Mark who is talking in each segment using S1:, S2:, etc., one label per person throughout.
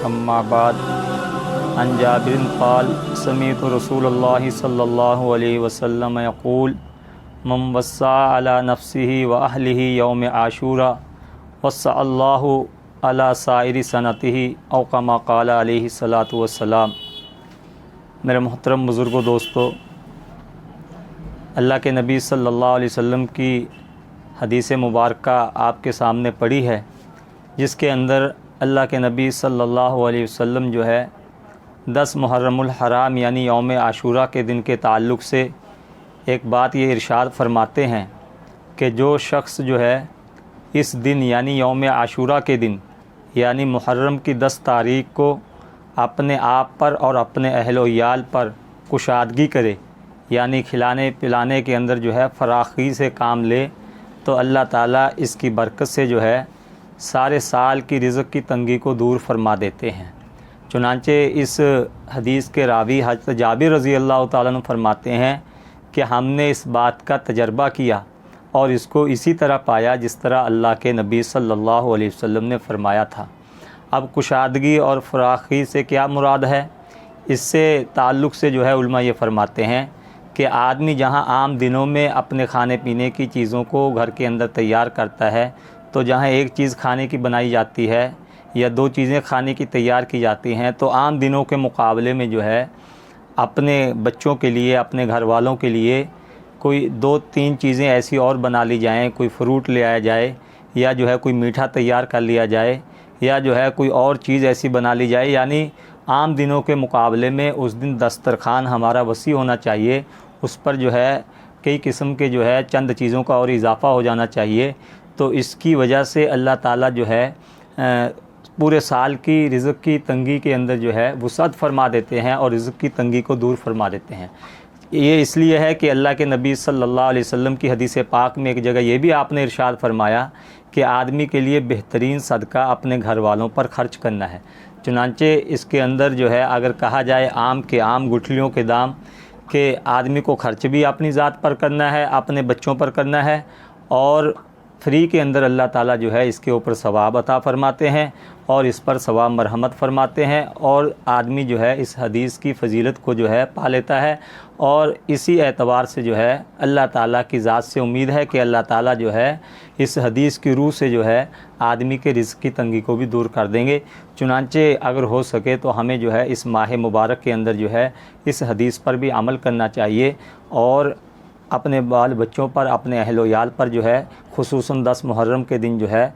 S1: اما بعد عن جابر قال سمعت رسول اللہ صلی اللہ علیہ وسلم یقول من وسع علی نفسه واہلہ یوم عاشوراء وسع اللہ علی سائر سنتہ او کما قال علیہ الصلاۃ والسلام۔ میرے محترم بزرگوں دوستو، اللہ کے نبی صلی اللہ علیہ وسلم کی حدیث مبارکہ آپ کے سامنے پڑھی ہے، جس کے اندر اللہ کے نبی صلی اللہ علیہ وسلم جو ہے 10 محرم الحرام یعنی یوم عاشوراء کے دن کے تعلق سے ایک بات یہ ارشاد فرماتے ہیں کہ جو شخص جو ہے اس دن یعنی یوم عاشوراء کے دن یعنی محرم کی 10 تاریخ کو اپنے آپ پر اور اپنے اہل و عیال پر کشادگی کرے، یعنی کھلانے پلانے کے اندر جو ہے فراخی سے کام لے، تو اللہ تعالیٰ اس کی برکت سے جو ہے سارے سال کی رزق کی تنگی کو دور فرما دیتے ہیں۔ چنانچہ اس حدیث کے راوی حضرت جابر رضی اللہ تعالیٰ عنہ فرماتے ہیں کہ ہم نے اس بات کا تجربہ کیا اور اس کو اسی طرح پایا جس طرح اللہ کے نبی صلی اللہ علیہ وسلم نے فرمایا تھا۔ اب کشادگی اور فراخی سے کیا مراد ہے؟ اس سے تعلق سے جو ہے علماء یہ فرماتے ہیں کہ آدمی جہاں عام دنوں میں اپنے کھانے پینے کی چیزوں کو گھر کے اندر تیار کرتا ہے، تو جہاں ایک چیز کھانے کی بنائی جاتی ہے یا 2 چیزیں کھانے کی تیار کی جاتی ہیں، تو عام دنوں کے مقابلے میں جو ہے اپنے بچوں کے لیے، اپنے گھر والوں کے لیے کوئی 2-3 چیزیں ایسی اور بنا لی جائیں، کوئی فروٹ لے آیا جائے یا جو ہے کوئی میٹھا تیار کر لیا جائے یا جو ہے کوئی اور چیز ایسی بنا لی جائے، یعنی عام دنوں کے مقابلے میں اس دن دسترخوان ہمارا وسیع ہونا چاہیے، اس پر جو ہے کئی قسم کے جو ہے چند چیزوں کا اور اضافہ ہو جانا چاہیے۔ تو اس کی وجہ سے اللہ تعالیٰ جو ہے پورے سال کی رزق کی تنگی کے اندر جو ہے وسعت فرما دیتے ہیں اور رزق کی تنگی کو دور فرما دیتے ہیں۔ یہ اس لیے ہے کہ اللہ کے نبی صلی اللہ علیہ وسلم کی حدیث پاک میں ایک جگہ یہ بھی آپ نے ارشاد فرمایا کہ آدمی کے لیے بہترین صدقہ اپنے گھر والوں پر خرچ کرنا ہے۔ چنانچہ اس کے اندر جو ہے اگر کہا جائے عام کے عام گٹھلیوں کے دام کہ آدمی کو خرچ بھی اپنی ذات پر کرنا ہے، اپنے بچوں پر کرنا ہے، اور فری کے اندر اللہ تعالیٰ جو ہے اس کے اوپر ثواب عطا فرماتے ہیں اور اس پر ثواب مرحمت فرماتے ہیں، اور آدمی جو ہے اس حدیث کی فضیلت کو جو ہے پا لیتا ہے، اور اسی اعتبار سے جو ہے اللہ تعالیٰ کی ذات سے امید ہے کہ اللہ تعالیٰ جو ہے اس حدیث کی روح سے جو ہے آدمی کے رزق کی تنگی کو بھی دور کر دیں گے۔ چنانچہ اگر ہو سکے تو ہمیں جو ہے اس ماہ مبارک کے اندر جو ہے اس حدیث پر بھی عمل کرنا چاہیے اور اپنے بال بچوں پر، اپنے اہل و عیال پر جو ہے خصوصاً 10 محرم کے دن جو ہے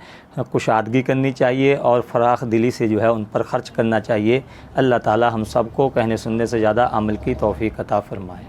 S1: کشادگی کرنی چاہیے اور فراخ دلی سے جو ہے ان پر خرچ کرنا چاہیے۔ اللہ تعالی ہم سب کو کہنے سننے سے زیادہ عمل کی توفیق عطا فرمائے۔